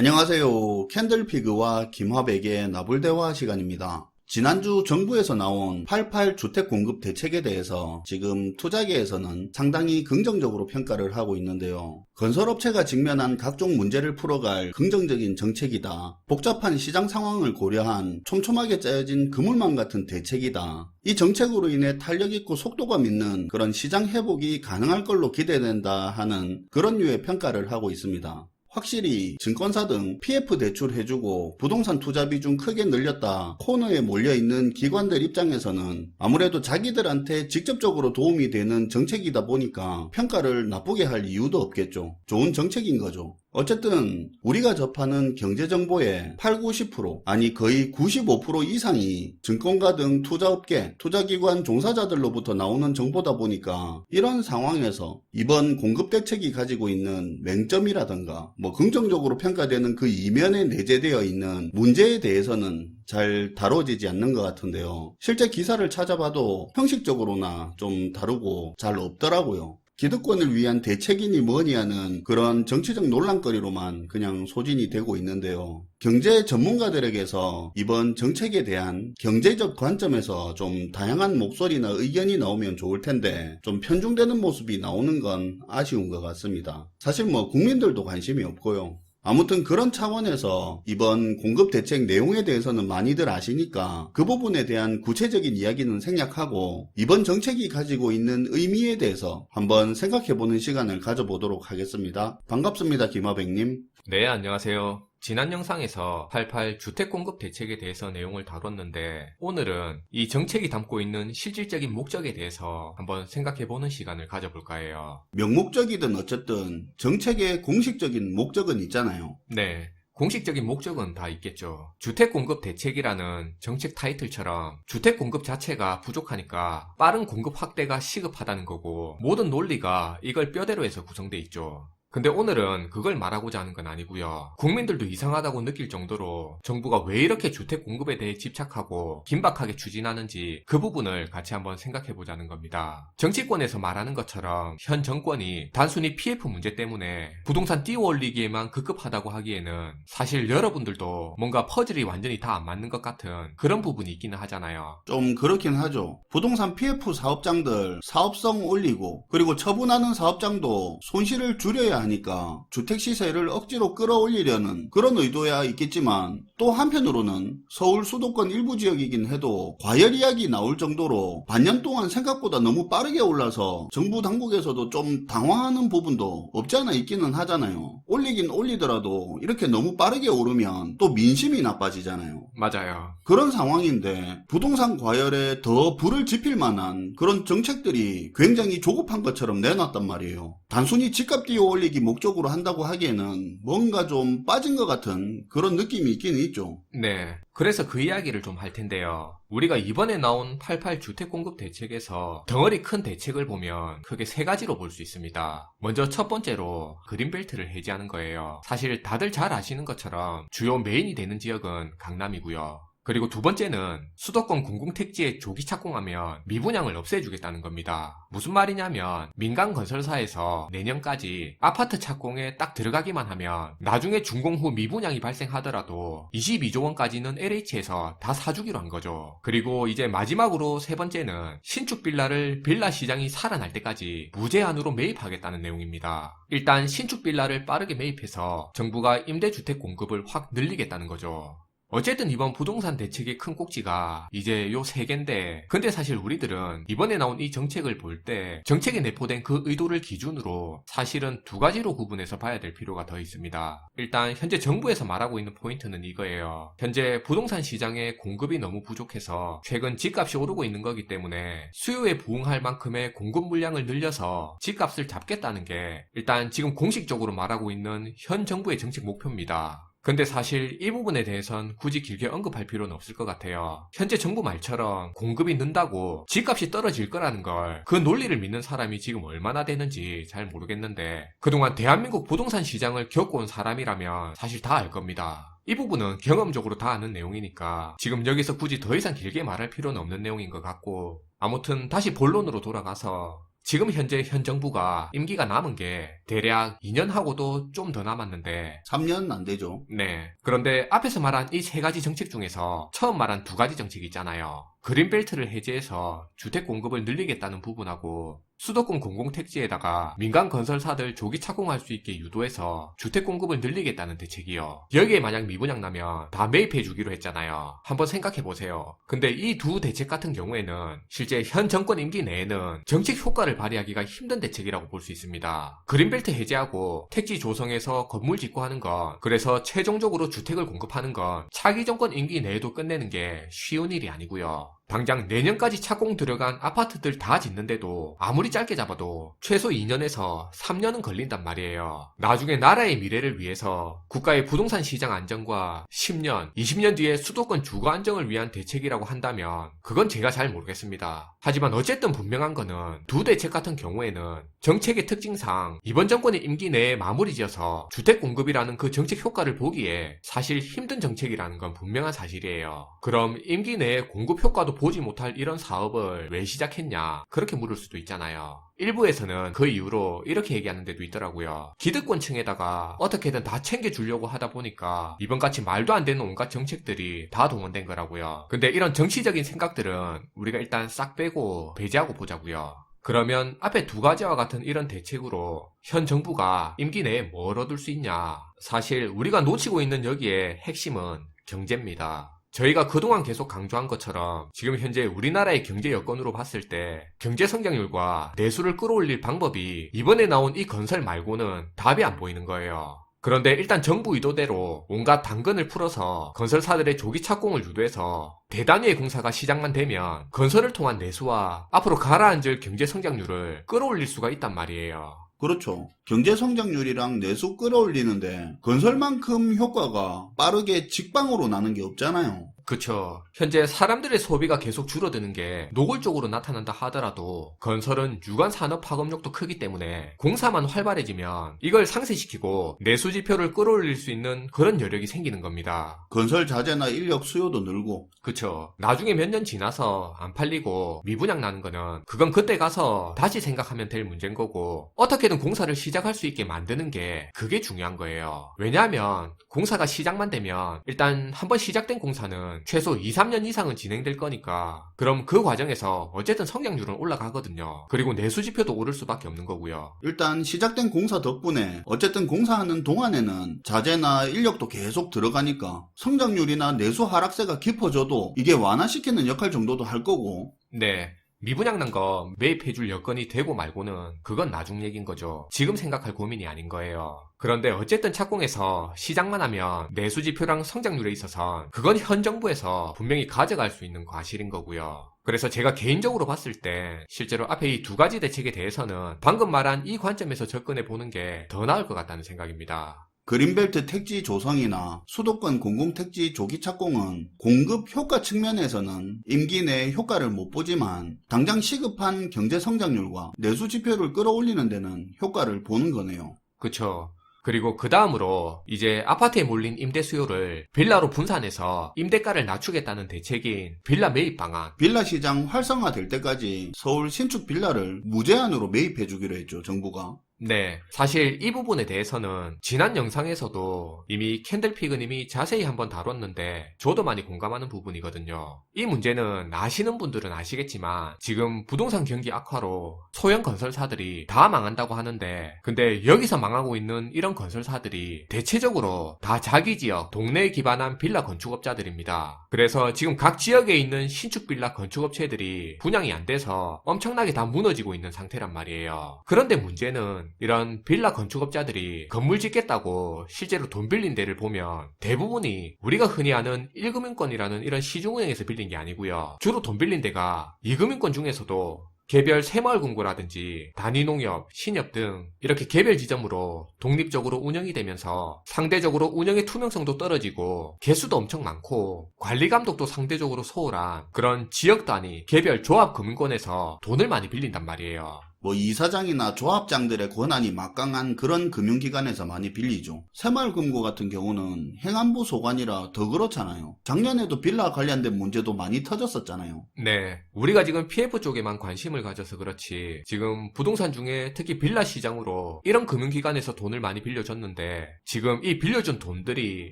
안녕하세요. 캔들피그와 김화백의 나불대화 시간입니다. 지난주 정부에서 나온 88 주택 공급 대책에 대해서 지금 투자계에서는 상당히 긍정적으로 평가를 하고 있는데요. 건설업체가 직면한 각종 문제를 풀어갈 긍정적인 정책이다. 복잡한 시장 상황을 고려한 촘촘하게 짜여진 그물망 같은 대책이다. 이 정책으로 인해 탄력있고 속도감 있는 그런 시장 회복이 가능할 걸로 기대된다 하는 그런 류의 평가를 하고 있습니다. 확실히 증권사 등 PF 대출 해주고 부동산 투자 비중 크게 늘렸다 코너에 몰려있는 기관들 입장에서는 아무래도 자기들한테 직접적으로 도움이 되는 정책이다 보니까 평가를 나쁘게 할 이유도 없겠죠. 좋은 정책인 거죠. 어쨌든 우리가 접하는 경제정보의 8, 90% 아니 거의 95% 이상이 증권가 등 투자업계, 투자기관 종사자들로부터 나오는 정보다 보니까 이런 상황에서 이번 공급대책이 가지고 있는 맹점이라던가 긍정적으로 평가되는 그 이면에 내재되어 있는 문제에 대해서는 잘 다뤄지지 않는 것 같은데요. 실제 기사를 찾아봐도 형식적으로나 좀 다르고 잘 없더라고요. 기득권을 위한 대책이니 뭐니 하는 그런 정치적 논란거리로만 그냥 소진이 되고 있는데요. 경제 전문가들에게서 이번 정책에 대한 경제적 관점에서 좀 다양한 목소리나 의견이 나오면 좋을 텐데 좀 편중되는 모습이 나오는 건 아쉬운 것 같습니다. 사실 국민들도 관심이 없고요. 아무튼 그런 차원에서 이번 공급대책 내용에 대해서는 많이들 아시니까 그 부분에 대한 구체적인 이야기는 생략하고 이번 정책이 가지고 있는 의미에 대해서 한번 생각해보는 시간을 가져보도록 하겠습니다. 반갑습니다, 김화백님. 네, 안녕하세요. 지난 영상에서 88 주택 공급 대책에 대해서 내용을 다뤘는데 오늘은 이 정책이 담고 있는 실질적인 목적에 대해서 한번 생각해보는 시간을 가져볼까 해요. 명목적이든 어쨌든 정책의 공식적인 목적은 있잖아요. 네. 공식적인 목적은 다 있겠죠. 주택 공급 대책이라는 정책 타이틀처럼 주택 공급 자체가 부족하니까 빠른 공급 확대가 시급하다는 거고 모든 논리가 이걸 뼈대로 해서 구성돼 있죠. 근데 오늘은 그걸 말하고자 하는 건 아니고요. 국민들도 이상하다고 느낄 정도로 정부가 왜 이렇게 주택 공급에 대해 집착하고 긴박하게 추진하는지 그 부분을 같이 한번 생각해보자는 겁니다. 정치권에서 말하는 것처럼 현 정권이 단순히 PF 문제 때문에 부동산 띄워올리기에만 급급하다고 하기에는 사실 여러분들도 뭔가 퍼즐이 완전히 다 안 맞는 것 같은 그런 부분이 있기는 하잖아요. 좀 그렇긴 하죠. 부동산 PF 사업장들 사업성 올리고 그리고 처분하는 사업장도 손실을 줄여야 하니까 주택시세를 억지로 끌어올리려는 그런 의도야 있겠지만 또 한편으로는 서울 수도권 일부 지역이긴 해도 과열 이야기 나올 정도로 반년 동안 생각보다 너무 빠르게 올라서 정부 당국에서도 좀 당황하는 부분도 없지 않아 있기는 하잖아요. 올리긴 올리더라도 이렇게 너무 빠르게 오르면 또 민심이 나빠지잖아요. 맞아요. 그런 상황인데 부동산 과열에 더 불을 지필 만한 그런 정책들이 굉장히 조급한 것처럼 내놨단 말이에요. 단순히 집값 띄워 올리기 목적으로 한다고 하기에는 뭔가 좀 빠진 것 같은 그런 느낌이 있기는 있죠. 네. 그래서 그 이야기를 좀 할 텐데요. 우리가 이번에 나온 88 주택 공급 대책에서 덩어리 큰 대책을 보면 크게 세 가지로 볼 수 있습니다. 먼저 첫 번째로 그린벨트를 해제하는 거예요. 사실 다들 잘 아시는 것처럼 주요 메인이 되는 지역은 강남이고요. 그리고 두 번째는 수도권 공공택지에 조기 착공하면 미분양을 없애주겠다는 겁니다. 무슨 말이냐면 민간 건설사에서 내년까지 아파트 착공에 딱 들어가기만 하면 나중에 준공 후 미분양이 발생하더라도 22조 원까지는 LH에서 다 사주기로 한 거죠. 그리고 이제 마지막으로 세 번째는 신축 빌라를 빌라 시장이 살아날 때까지 무제한으로 매입하겠다는 내용입니다. 일단 신축 빌라를 빠르게 매입해서 정부가 임대주택 공급을 확 늘리겠다는 거죠. 어쨌든 이번 부동산 대책의 큰 꼭지가 이제 요 세 개인데 근데 사실 우리들은 이번에 나온 이 정책을 볼 때 정책에 내포된 그 의도를 기준으로 사실은 두 가지로 구분해서 봐야 될 필요가 더 있습니다. 일단 현재 정부에서 말하고 있는 포인트는 이거예요. 현재 부동산 시장에 공급이 너무 부족해서 최근 집값이 오르고 있는 거기 때문에 수요에 부응할 만큼의 공급 물량을 늘려서 집값을 잡겠다는 게 일단 지금 공식적으로 말하고 있는 현 정부의 정책 목표입니다. 근데 사실 이 부분에 대해선 굳이 길게 언급할 필요는 없을 것 같아요. 현재 정부 말처럼 공급이 는다고 집값이 떨어질 거라는 걸 그 논리를 믿는 사람이 지금 얼마나 되는지 잘 모르겠는데 그동안 대한민국 부동산 시장을 겪어온 사람이라면 사실 다 알 겁니다. 이 부분은 경험적으로 다 아는 내용이니까 지금 여기서 굳이 더 이상 길게 말할 필요는 없는 내용인 것 같고 아무튼 다시 본론으로 돌아가서 지금 현재 현 정부가 임기가 남은 게 대략 2년하고도 좀 더 남았는데 3년 안 되죠. 네. 그런데 앞에서 말한 이 세 가지 정책 중에서 처음 말한 두 가지 정책이 있잖아요. 그린벨트를 해제해서 주택 공급을 늘리겠다는 부분하고 수도권 공공택지에다가 민간 건설사들 조기 착공할 수 있게 유도해서 주택 공급을 늘리겠다는 대책이요. 여기에 만약 미분양 나면 다 매입해 주기로 했잖아요. 한번 생각해 보세요. 근데 이 두 대책 같은 경우에는 실제 현 정권 임기 내에는 정책 효과를 발휘하기가 힘든 대책이라고 볼 수 있습니다. 그린벨트 해제하고 택지 조성해서 건물 짓고 하는 건, 그래서 최종적으로 주택을 공급하는 건 차기 정권 임기 내에도 끝내는 게 쉬운 일이 아니고요. 당장 내년까지 착공 들어간 아파트들 다 짓는데도 아무리 짧게 잡아도 최소 2년에서 3년은 걸린단 말이에요. 나중에 나라의 미래를 위해서 국가의 부동산 시장 안정과 10년, 20년 뒤에 수도권 주거 안정을 위한 대책이라고 한다면 그건 제가 잘 모르겠습니다. 하지만 어쨌든 분명한 거는 두 대책 같은 경우에는 정책의 특징상 이번 정권의 임기 내에 마무리 지어서 주택 공급이라는 그 정책 효과를 보기에 사실 힘든 정책이라는 건 분명한 사실이에요. 그럼 임기 내에 공급 효과도 보지 못할 이런 사업을 왜 시작했냐, 그렇게 물을 수도 있잖아요. 일부에서는 그 이유로 이렇게 얘기하는 데도 있더라고요. 기득권층에다가 어떻게든 다 챙겨주려고 하다 보니까 이번같이 말도 안 되는 온갖 정책들이 다 동원된 거라고요. 근데 이런 정치적인 생각들은 우리가 일단 싹 빼고 배제하고 보자고요. 그러면 앞에 두 가지와 같은 이런 대책으로 현 정부가 임기 내에 뭘 얻을 수 있냐? 사실 우리가 놓치고 있는 여기에 핵심은 경제입니다. 저희가 그동안 계속 강조한 것처럼 지금 현재 우리나라의 경제 여건으로 봤을 때 경제 성장률과 내수를 끌어올릴 방법이 이번에 나온 이 건설 말고는 답이 안 보이는 거예요. 그런데 일단 정부 의도대로 온갖 당근을 풀어서 건설사들의 조기 착공을 유도해서 대단위의 공사가 시작만 되면 건설을 통한 내수와 앞으로 가라앉을 경제 성장률을 끌어올릴 수가 있단 말이에요. 그렇죠. 경제 성장률이랑 내수 끌어올리는데 건설만큼 효과가 빠르게 직방으로 나는 게 없잖아요. 그쵸. 현재 사람들의 소비가 계속 줄어드는 게 노골적으로 나타난다 하더라도 건설은 유관 산업 파급력도 크기 때문에 공사만 활발해지면 이걸 상쇄시키고 내수 지표를 끌어올릴 수 있는 그런 여력이 생기는 겁니다. 건설 자재나 인력 수요도 늘고. 그쵸. 나중에 몇 년 지나서 안 팔리고 미분양 나는 거는 그건 그때 가서 다시 생각하면 될 문제인 거고, 어떻게든 공사를 시작할 수 있게 만드는 게 그게 중요한 거예요. 왜냐하면 공사가 시작만 되면 일단 한번 시작된 공사는 최소 2, 3년 이상은 진행될 거니까 그럼 그 과정에서 어쨌든 성장률은 올라가거든요. 그리고 내수 지표도 오를 수밖에 없는 거고요. 일단 시작된 공사 덕분에 어쨌든 공사하는 동안에는 자재나 인력도 계속 들어가니까 성장률이나 내수 하락세가 깊어져도 이게 완화시키는 역할 정도도 할 거고. 네. 미분양 난 거 매입해줄 여건이 되고 말고는 그건 나중 얘기인 거죠. 지금 생각할 고민이 아닌 거예요. 그런데 어쨌든 착공해서 시작만 하면 내수 지표랑 성장률에 있어선 그건 현 정부에서 분명히 가져갈 수 있는 과실인 거고요. 그래서 제가 개인적으로 봤을 때 실제로 앞에 이 두 가지 대책에 대해서는 방금 말한 이 관점에서 접근해 보는 게 더 나을 것 같다는 생각입니다. 그린벨트 택지 조성이나 수도권 공공택지 조기 착공은 공급 효과 측면에서는 임기 내에 효과를 못 보지만 당장 시급한 경제 성장률과 내수 지표를 끌어올리는 데는 효과를 보는 거네요. 그쵸. 그리고 그 다음으로 이제 아파트에 몰린 임대 수요를 빌라로 분산해서 임대가를 낮추겠다는 대책인 빌라 매입 방안. 빌라 시장 활성화될 때까지 서울 신축 빌라를 무제한으로 매입해 주기로 했죠, 정부가. 네, 사실 이 부분에 대해서는 지난 영상에서도 이미 캔들피그님이 자세히 한번 다뤘는데 저도 많이 공감하는 부분이거든요. 이 문제는 아시는 분들은 아시겠지만 지금 부동산 경기 악화로 소형 건설사들이 다 망한다고 하는데, 근데 여기서 망하고 있는 이런 건설사들이 대체적으로 다 자기 지역, 동네에 기반한 빌라 건축업자들입니다. 그래서 지금 각 지역에 있는 신축 빌라 건축업체들이 분양이 안 돼서 엄청나게 다 무너지고 있는 상태란 말이에요. 그런데 문제는 이런 빌라 건축업자들이 건물 짓겠다고 실제로 돈 빌린 데를 보면 대부분이 우리가 흔히 아는 1금융권이라는 이런 시중은행에서 빌린 게 아니고요. 주로 돈 빌린 데가 2금융권 중에서도 개별 새마을금고라든지 단위농협, 신협 등 이렇게 개별 지점으로 독립적으로 운영이 되면서 상대적으로 운영의 투명성도 떨어지고 개수도 엄청 많고 관리감독도 상대적으로 소홀한 그런 지역 단위 개별 조합금융권에서 돈을 많이 빌린단 말이에요. 뭐 이사장이나 조합장들의 권한이 막강한 그런 금융기관에서 많이 빌리죠. 새마을금고 같은 경우는 행안부 소관이라 더 그렇잖아요. 작년에도 빌라 관련된 문제도 많이 터졌었잖아요. 네, 우리가 지금 PF 쪽에만 관심을 가져서 그렇지 지금 부동산 중에 특히 빌라 시장으로 이런 금융기관에서 돈을 많이 빌려줬는데 지금 이 빌려준 돈들이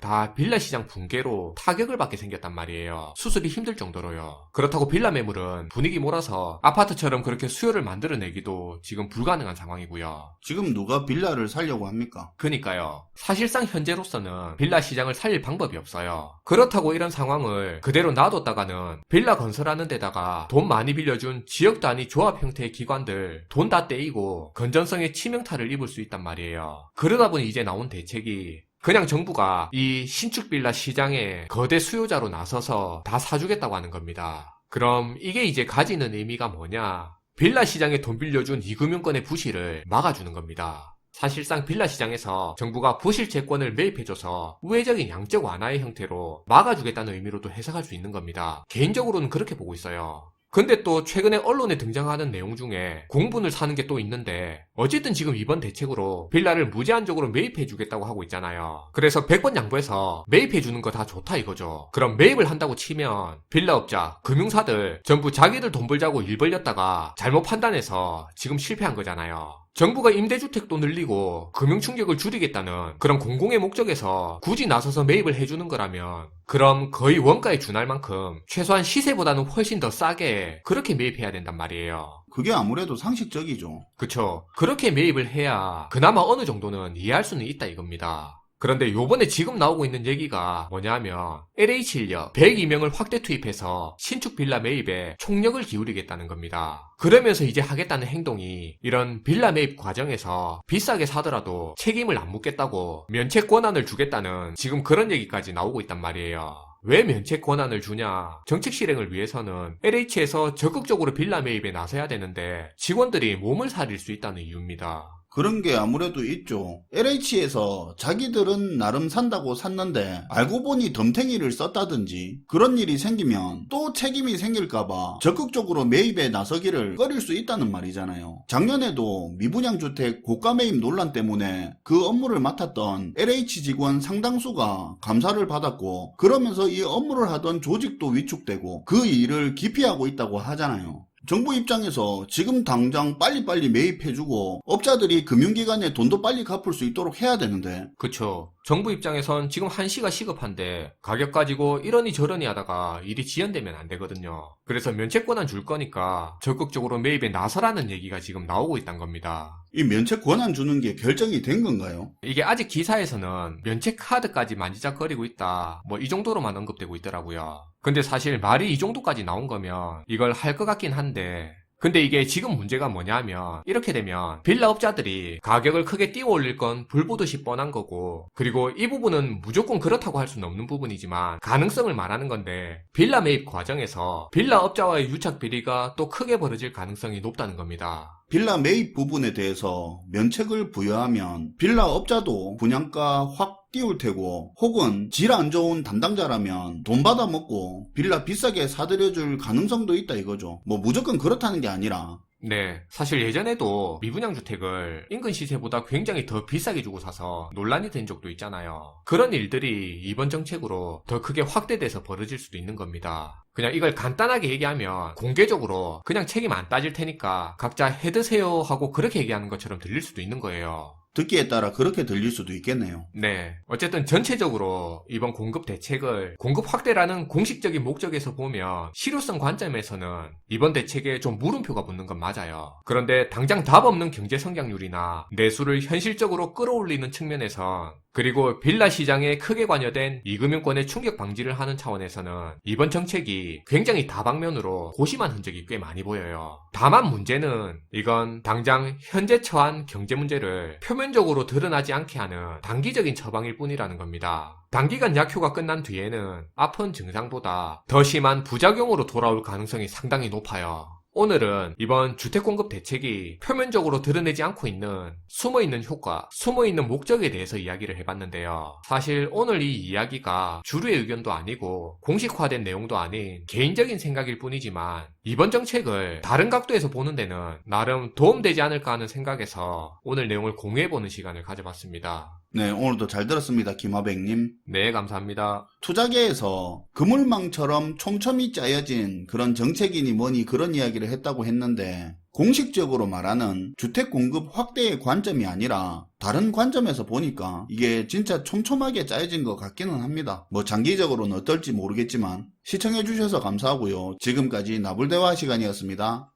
다 빌라 시장 붕괴로 타격을 받게 생겼단 말이에요. 수습이 힘들 정도로요. 그렇다고 빌라 매물은 분위기 몰아서 아파트처럼 그렇게 수요를 만들어내기도 지금 불가능한 상황이고요. 지금 누가 빌라를 살려고 합니까? 그니까요. 사실상 현재로서는 빌라 시장을 살릴 방법이 없어요. 그렇다고 이런 상황을 그대로 놔뒀다가는 빌라 건설하는 데다가 돈 많이 빌려준 지역 단위 조합 형태의 기관들 돈 다 떼이고 건전성에 치명타를 입을 수 있단 말이에요. 그러다 보니 이제 나온 대책이 그냥 정부가 이 신축 빌라 시장에 거대 수요자로 나서서 다 사주겠다고 하는 겁니다. 그럼 이게 이제 가지는 의미가 뭐냐? 빌라 시장에 돈 빌려준 이금융권의 부실을 막아주는 겁니다. 사실상 빌라 시장에서 정부가 부실 채권을 매입해줘서 우회적인 양적 완화의 형태로 막아주겠다는 의미로도 해석할 수 있는 겁니다. 개인적으로는 그렇게 보고 있어요. 근데 또 최근에 언론에 등장하는 내용 중에 공분을 사는 게 또 있는데 어쨌든 지금 이번 대책으로 빌라를 무제한적으로 매입해주겠다고 하고 있잖아요. 그래서 100번 양보해서 매입해주는 거 다 좋다 이거죠. 그럼 매입을 한다고 치면 빌라업자, 금융사들 전부 자기들 돈 벌자고 일 벌렸다가 잘못 판단해서 지금 실패한 거잖아요. 정부가 임대주택도 늘리고 금융충격을 줄이겠다는 그런 공공의 목적에서 굳이 나서서 매입을 해주는 거라면 그럼 거의 원가에 준할 만큼 최소한 시세보다는 훨씬 더 싸게 그렇게 매입해야 된단 말이에요. 그게 아무래도 상식적이죠. 그쵸. 그렇게 매입을 해야 그나마 어느 정도는 이해할 수는 있다 이겁니다. 그런데 요번에 지금 나오고 있는 얘기가 뭐냐면 LH인력 102명을 확대 투입해서 신축 빌라 매입에 총력을 기울이겠다는 겁니다. 그러면서 이제 하겠다는 행동이 이런 빌라 매입 과정에서 비싸게 사더라도 책임을 안 묻겠다고 면책 권한을 주겠다는 지금 그런 얘기까지 나오고 있단 말이에요. 왜 면책 권한을 주냐? 정책 실행을 위해서는 LH에서 적극적으로 빌라 매입에 나서야 되는데 직원들이 몸을 사릴 수 있다는 이유입니다. 그런 게 아무래도 있죠. LH에서 자기들은 나름 산다고 샀는데 알고 보니 덤탱이를 썼다든지 그런 일이 생기면 또 책임이 생길까봐 적극적으로 매입에 나서기를 꺼릴 수 있다는 말이잖아요. 작년에도 미분양주택 고가 매입 논란 때문에 그 업무를 맡았던 LH 직원 상당수가 감사를 받았고 그러면서 이 업무를 하던 조직도 위축되고 그 일을 기피하고 있다고 하잖아요. 정부 입장에서 지금 당장 빨리빨리 매입해주고 업자들이 금융기관에 돈도 빨리 갚을 수 있도록 해야 되는데 그쵸. 정부 입장에선 지금 한시가 시급한데 가격 가지고 이러니 저러니 하다가 일이 지연되면 안 되거든요. 그래서 면책권한 줄 거니까 적극적으로 매입에 나서라는 얘기가 지금 나오고 있단 겁니다. 이 면책 권한 주는 게 결정이 된 건가요? 이게 아직 기사에서는 면책 카드까지 만지작거리고 있다 뭐 이 정도로만 언급되고 있더라고요. 근데 사실 말이 이 정도까지 나온 거면 이걸 할 것 같긴 한데 근데 이게 지금 문제가 뭐냐면 이렇게 되면 빌라업자들이 가격을 크게 띄워 올릴 건 불보듯이 뻔한 거고 그리고 이 부분은 무조건 그렇다고 할 수는 없는 부분이지만 가능성을 말하는 건데 빌라 매입 과정에서 빌라업자와의 유착 비리가 또 크게 벌어질 가능성이 높다는 겁니다. 빌라 매입 부분에 대해서 면책을 부여하면 빌라업자도 분양가 확 띄울 테고 혹은 질 안 좋은 담당자라면 돈 받아 먹고 빌라 비싸게 사들여줄 가능성도 있다 이거죠. 뭐 무조건 그렇다는 게 아니라 네, 사실 예전에도 미분양 주택을 인근 시세보다 굉장히 더 비싸게 주고 사서 논란이 된 적도 있잖아요. 그런 일들이 이번 정책으로 더 크게 확대돼서 벌어질 수도 있는 겁니다. 그냥 이걸 간단하게 얘기하면 공개적으로 그냥 책임 안 따질 테니까 각자 해드세요 하고 그렇게 얘기하는 것처럼 들릴 수도 있는 거예요. 듣기에 따라 그렇게 들릴 수도 있겠네요. 네. 어쨌든 전체적으로 이번 공급 대책을 공급 확대라는 공식적인 목적에서 보면 실효성 관점에서는 이번 대책에 좀 물음표가 붙는 건 맞아요. 그런데 당장 답 없는 경제 성장률이나 내수를 현실적으로 끌어올리는 측면에선 그리고 빌라 시장에 크게 관여된 이금융권의 충격 방지를 하는 차원에서는 이번 정책이 굉장히 다방면으로 고심한 흔적이 꽤 많이 보여요. 다만 문제는 이건 당장 현재 처한 경제 문제를 표면적으로 드러나지 않게 하는 단기적인 처방일 뿐이라는 겁니다. 단기간 약효가 끝난 뒤에는 아픈 증상보다 더 심한 부작용으로 돌아올 가능성이 상당히 높아요. 오늘은 이번 주택공급 대책이 표면적으로 드러내지 않고 있는 숨어있는 효과, 숨어있는 목적에 대해서 이야기를 해봤는데요. 사실 오늘 이 이야기가 주류의 의견도 아니고 공식화된 내용도 아닌 개인적인 생각일 뿐이지만 이번 정책을 다른 각도에서 보는 데는 나름 도움되지 않을까 하는 생각에서 오늘 내용을 공유해보는 시간을 가져봤습니다. 네, 오늘도 잘 들었습니다. 김화백님. 네, 감사합니다. 투자계에서 그물망처럼 촘촘히 짜여진 그런 정책이니 뭐니 그런 이야기를 했다고 했는데 공식적으로 말하는 주택 공급 확대의 관점이 아니라 다른 관점에서 보니까 이게 진짜 촘촘하게 짜여진 것 같기는 합니다. 뭐 장기적으로는 어떨지 모르겠지만 시청해주셔서 감사하고요. 지금까지 나불대화 시간이었습니다.